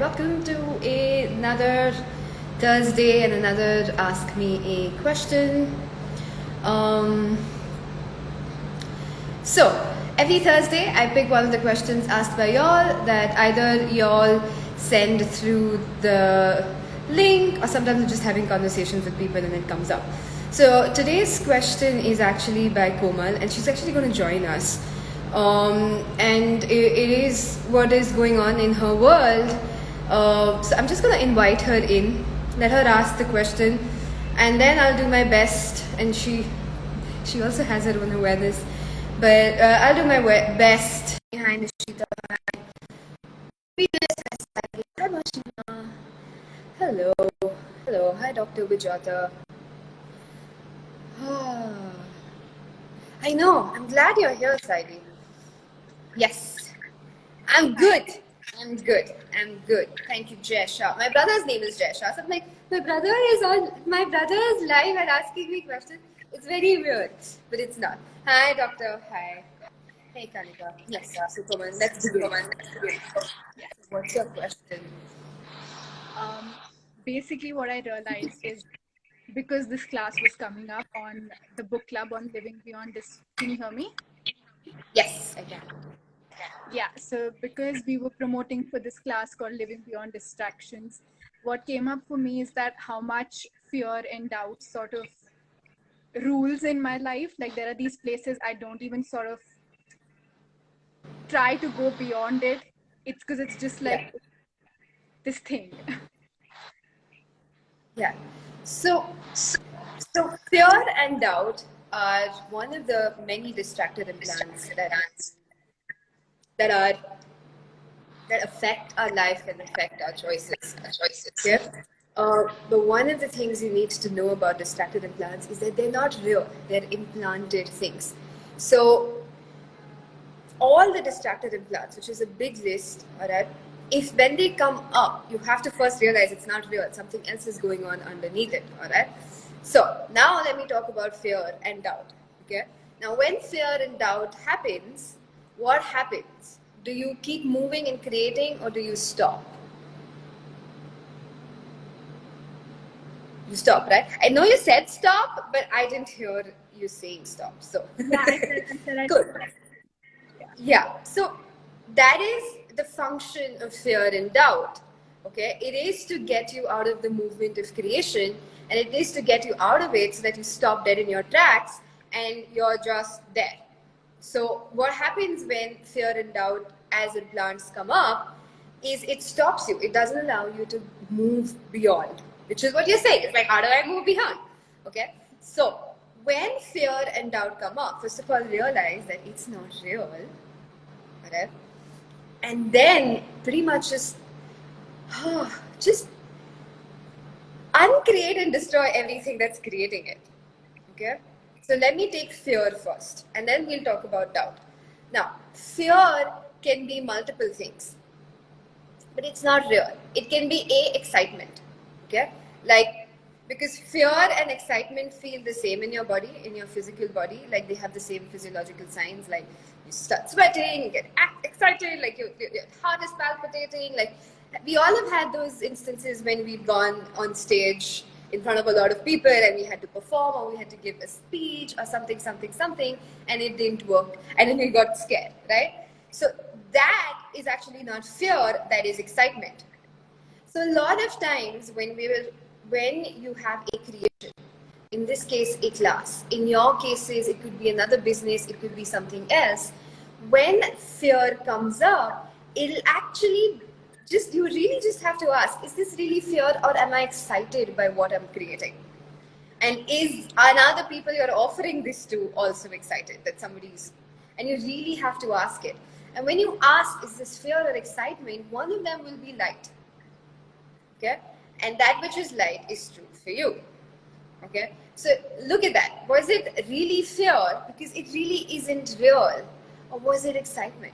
welcome to another Thursday and another Ask Me a Question. So, every Thursday I pick one of the questions asked by y'all that either y'all send through the link or sometimes I'm just having conversations with people and it comes up. So, today's question is actually by Komal and she's actually going to join us. And it is what is going on in her world. So I'm just gonna invite her in, let her ask the question, and then I'll do my best. And she also has her own awareness, but I'll do my best behind the sheet of Hi Mashima. Hello. Hi Dr. Vijata. I know. I'm glad you're here, Saidi. Yes, I'm good. Thank you, Jay Shah. My brother's name is Jay Shah. So I'm like, my brother is live and asking me questions. It's very weird, but it's not. Hi, doctor. Hi. Hey, Kanika. Yes, so come on, let's begin. Yes. What's your question? Basically, what I realized is because this class was coming up on the book club on Living Beyond this. Can you hear me? Yes, I can. Yeah, so because we were promoting for this class called Living Beyond Distractions, what came up for me is that how much fear and doubt sort of rules in my life. Like there are these places I don't even sort of try to go beyond it. It's because it's just like this thing. Yeah. So fear and doubt are one of the many distracted implants that affect our life and affect our choices. Okay? But one of the things you need to know about distracted implants is that they're not real. They're implanted things. So all the distracted implants, which is a big list, all right, if when they come up, you have to first realize it's not real. Something else is going on underneath it, all right? So now let me talk about fear and doubt, okay? Now when fear and doubt happens, what happens? Do you keep moving and creating or do you stop? You stop, right? I know you said stop, but I didn't hear you saying stop. So Yeah, I said good. Yeah. So that is the function of fear and doubt. Okay, it is to get you out of the movement of creation, and it is to get you out of it so that you stop dead in your tracks and you're just there. So what happens when fear and doubt as implants come up is it stops you. It doesn't allow you to move beyond, which is what you're saying. It's like, how do I move beyond? Okay. So when fear and doubt come up, first of all, realize that it's not real. Okay? And then pretty much just uncreate and destroy everything that's creating it. Okay? So let me take fear first, and then we'll talk about doubt. Now, fear can be multiple things, but it's not real. It can be excitement. Okay? Like, because fear and excitement feel the same in your body, in your physical body, like they have the same physiological signs, like you start sweating, you get excited, like your heart is palpitating, like we all have had those instances when we've gone on stage in front of a lot of people and we had to perform or we had to give a speech or something, and it didn't work and then we got scared, right? So that is actually not fear, that is excitement. So a lot of times when you have a creation, in this case a class, in your cases it could be another business, it could be something else, when fear comes up, it'll actually you really just have to ask, is this really fear or am I excited by what I'm creating? And are other people you're offering this to also excited that somebody's, and you really have to ask it. And when you ask, is this fear or excitement, one of them will be light. Okay? And that which is light is true for you. Okay? So look at that. Was it really fear because it really isn't real? Or was it excitement?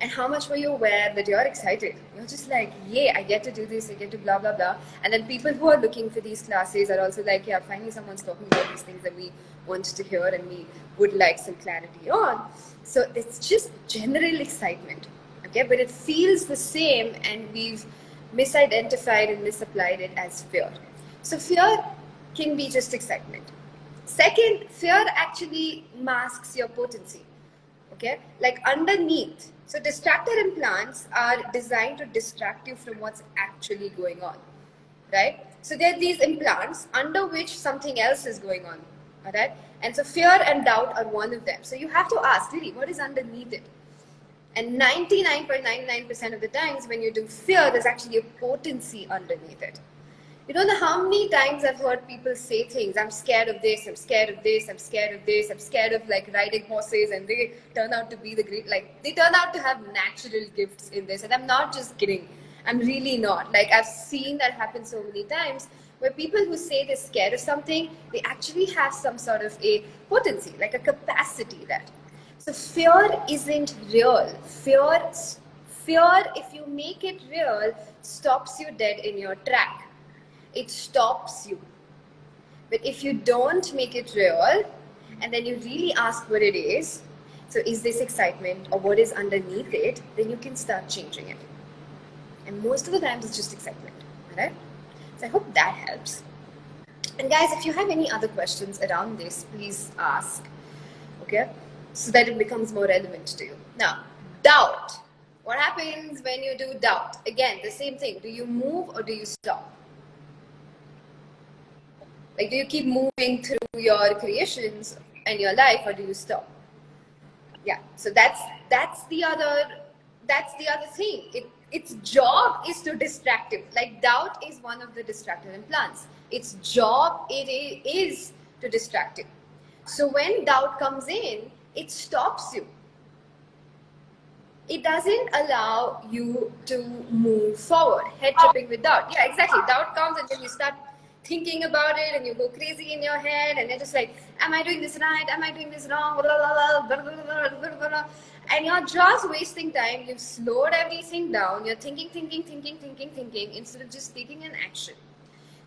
And how much were you aware that you're excited? You're just like, yay, I get to do this, I get to blah, blah, blah. And then people who are looking for these classes are also like, yeah, finally someone's talking about these things that we want to hear and we would like some clarity on. So it's just general excitement. Okay, but it feels the same, and we've misidentified and misapplied it as fear. So fear can be just excitement. Second, fear actually masks your potency. Okay, like underneath. So distractor implants are designed to distract you from what's actually going on, right? So there are these implants under which something else is going on, all right? And so fear and doubt are one of them. So you have to ask, really, what is underneath it? And 99.99% of the times when you do fear, there's actually a potency underneath it. You don't know how many times I've heard people say things, I'm scared of this, I'm scared of this, I'm scared of this, I'm scared of like riding horses, and they turn out to be the great, like they turn out to have natural gifts in this. And I'm not just kidding. I'm really not. Like I've seen that happen so many times where people who say they're scared of something, they actually have some sort of a potency, like a capacity that. So fear isn't real. Fear, if you make it real, stops you dead in your track. It stops you. But if you don't make it real, and then you really ask what it is, so is this excitement or what is underneath it, then you can start changing it. And most of the times it's just excitement, right? So I hope that helps. And guys, if you have any other questions around this, please ask, okay? So that it becomes more relevant to you. Now, doubt. What happens when you do doubt? Again, the same thing. Do you move or do you stop? Like, do you keep moving through your creations and your life, or do you stop? Yeah. So that's the other thing. Its job is to distract you. Like doubt is one of the distractor implants. Its job is to distract you. So when doubt comes in, it stops you. It doesn't allow you to move forward. Head tripping with doubt. Yeah, exactly. Doubt comes and then you start thinking about it and you go crazy in your head and you're just like, am I doing this right? Am I doing this wrong? And you're just wasting time. You've slowed everything down. You're thinking instead of just taking an action.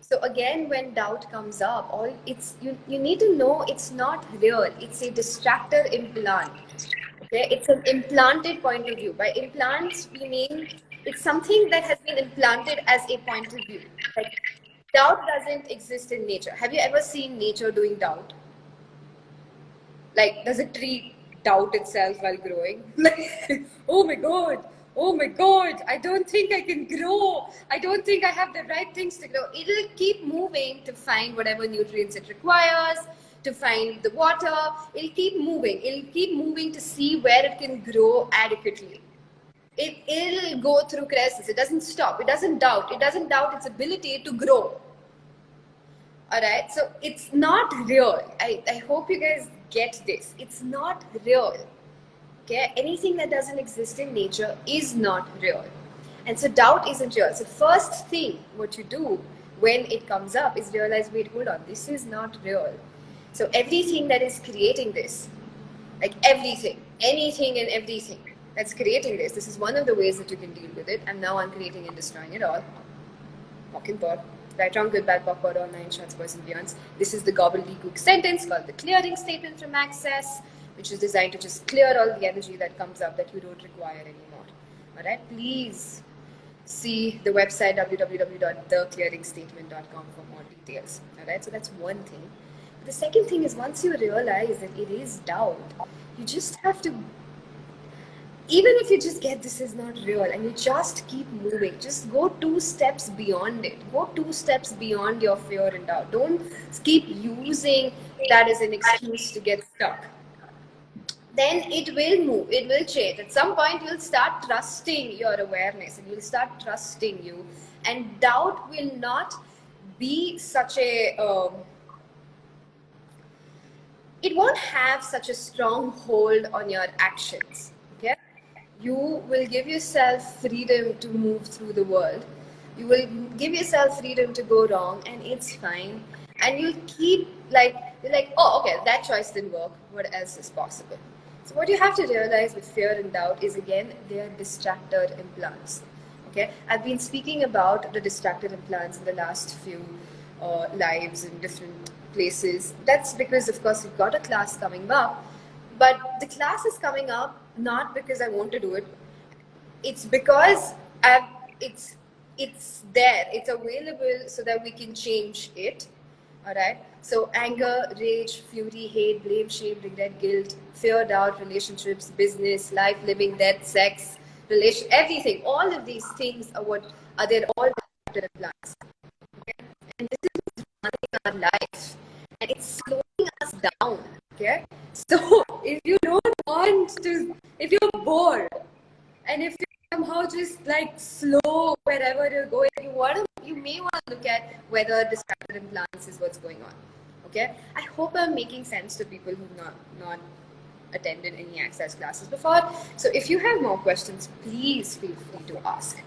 So again, when doubt comes up, you need to know it's not real. It's a distractor implant. Okay, it's an implanted point of view. By implants, we mean it's something that has been implanted as a point of view. Like doubt doesn't exist in nature. Have you ever seen nature doing doubt? Like, does a tree doubt itself while growing? Like, oh my God, I don't think I can grow. I don't think I have the right things to grow. It'll keep moving to find whatever nutrients it requires, to find the water. It'll keep moving. It'll keep moving to see where it can grow adequately. It'll go through crisis. It doesn't stop. It doesn't doubt. It doesn't doubt its ability to grow. All right. So it's not real. I hope you guys get this. It's not real. Okay. Anything that doesn't exist in nature is not real. And so doubt isn't real. So first thing what you do when it comes up is realize, wait, hold on, this is not real. So everything that is creating this, like everything, anything and everything that's creating this is one of the ways that you can deal with it. And now I'm creating and destroying it all. Mockingbird. Right, wrong, good, bad, backward, all nine shots, boys and beyonds. This is the gobbledygook sentence called the clearing statement from Access, which is designed to just clear all the energy that comes up that you don't require anymore. All right, please see the website www.theclearingstatement.com for more details. All right, so that's one thing. But the second thing is, once you realize that it is doubt, you just have to, even if you just get this is not real and you just keep moving, just go 2 steps beyond it. Go 2 steps beyond your fear and doubt. Don't keep using that as an excuse to get stuck. Then it will move, it will change. At some point, you'll start trusting your awareness and you'll start trusting you. And doubt will not be such a, it won't have such a strong hold on your actions. Okay? You will give yourself freedom to move through the world. You will give yourself freedom to go wrong, and it's fine. And you'll keep you're like, oh, okay, that choice didn't work. What else is possible? So what you have to realize with fear and doubt is, again, they are distractor implants. Okay, I've been speaking about the distractor implants in the last few lives in different places. That's because, of course, we've got a class coming up. But the class is coming up not because I want to do it. it's because it's there, it's available so that we can change it. All right. So anger, rage, fury, hate, blame, shame, regret, guilt, fear, doubt, relationships, business, life, living, death, sex, relation, everything. All of these things are what are there all distracted plants. Okay? And this is running our life, and it's slowing us down. Okay. So if you don't want to, if you're bored, and if you somehow just like slow wherever you're going, you may want to look at whether distracted implants is what's going on. Okay, I hope I'm making sense to people who've not attended any access classes before. So if you have more questions, please feel free to ask.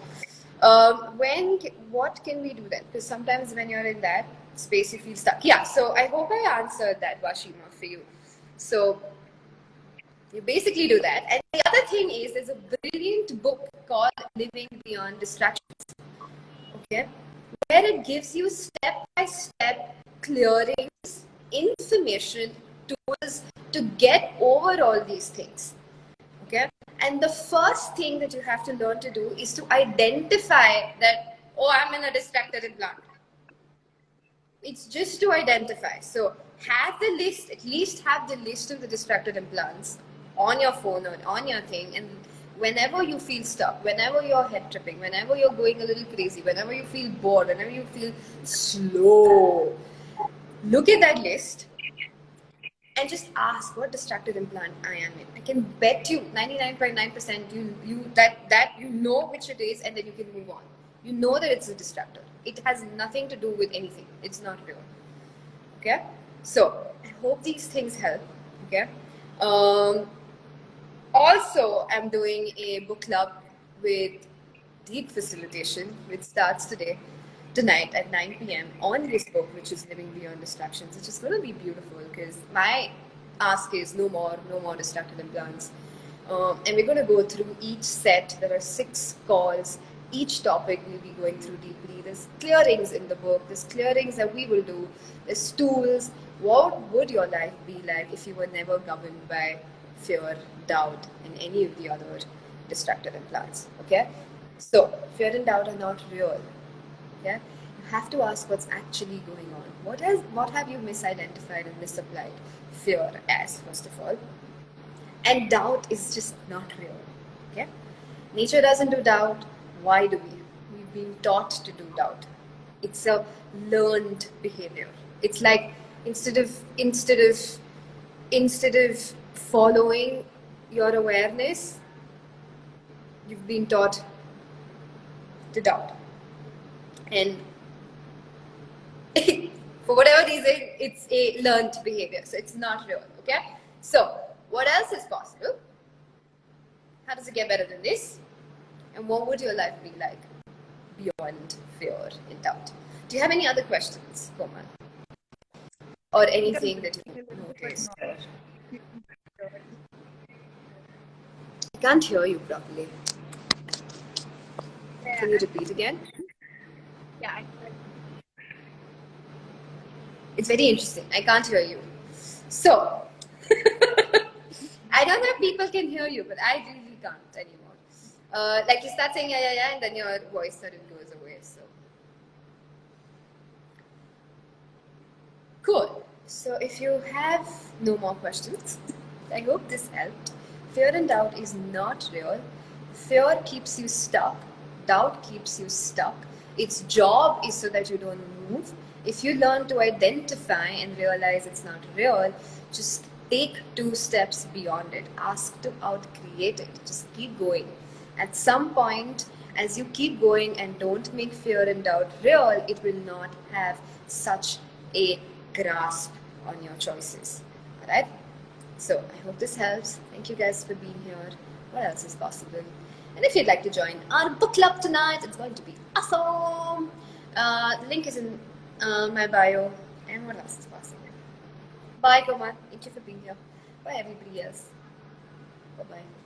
What can we do then? Because sometimes when you're in that space, you feel stuck. Yeah. So I hope I answered that, Washima, for you. So you basically do that. And the other thing is, there's a brilliant book called Living Beyond Distractions, okay, where it gives you step-by-step clearings, information, tools to get over all these things, okay? And the first thing that you have to learn to do is to identify that, oh, I'm in a distracted implant. It's just to identify. So have the list, at least have the list of the distracted implants on your phone or on your thing, and whenever you feel stuck, whenever you're head tripping, whenever you're going a little crazy, whenever you feel bored, whenever you feel slow, look at that list and just ask what distracted implant I am in. I can bet you 99.9% you know which it is, and then you can move on. You know that it's a distractor. It has nothing to do with anything. It's not real. Okay? So I hope these things help. Okay? Also, I'm doing a book club with deep facilitation, which starts tonight at 9 p.m. on this book, which is Living Beyond Distractions, which is going to be beautiful because my ask is no more distracted implants. And we're going to go through each set. There are 6 calls. Each topic we'll be going through deeply. There's clearings in the book. There's clearings that we will do. There's tools. What would your life be like if you were never governed by fear, doubt, and any of the other distracted implants? Okay? So, fear and doubt are not real. Okay? You have to ask what's actually going on. What have you misidentified and misapplied fear as, first of all? And doubt is just not real. Okay? Nature doesn't do doubt. Why do we? We've been taught to do doubt. It's a learned behavior. It's like instead of following your awareness, you've been taught to doubt. And for whatever reason, it's a learned behavior. So it's not real. Okay? So what else is possible? How does it get better than this? And what would your life be like beyond fear and doubt? Do you have any other questions, Komal? Or anything that you've noticed? I can't hear you properly. Can you repeat again? Yeah. It's very interesting. I can't hear you. So, I don't know if people can hear you, but I really can't anymore. Like you start saying yeah, and then your voice suddenly goes away. So, cool. So if you have no more questions, I hope this helped. Fear and doubt is not real. Fear keeps you stuck. Doubt keeps you stuck. Its job is so that you don't move. If you learn to identify and realize it's not real, just take 2 steps beyond it. Ask to out-create it. Just keep going. At some point, as you keep going and don't make fear and doubt real, it will not have such a grasp on your choices. Alright? So I hope this helps. Thank you guys for being here. What else is possible? And if you'd like to join our book club tonight, it's going to be awesome. The link is in my bio. And what else is possible? Bye, Kumar. Thank you for being here. Bye, everybody else. Bye-bye.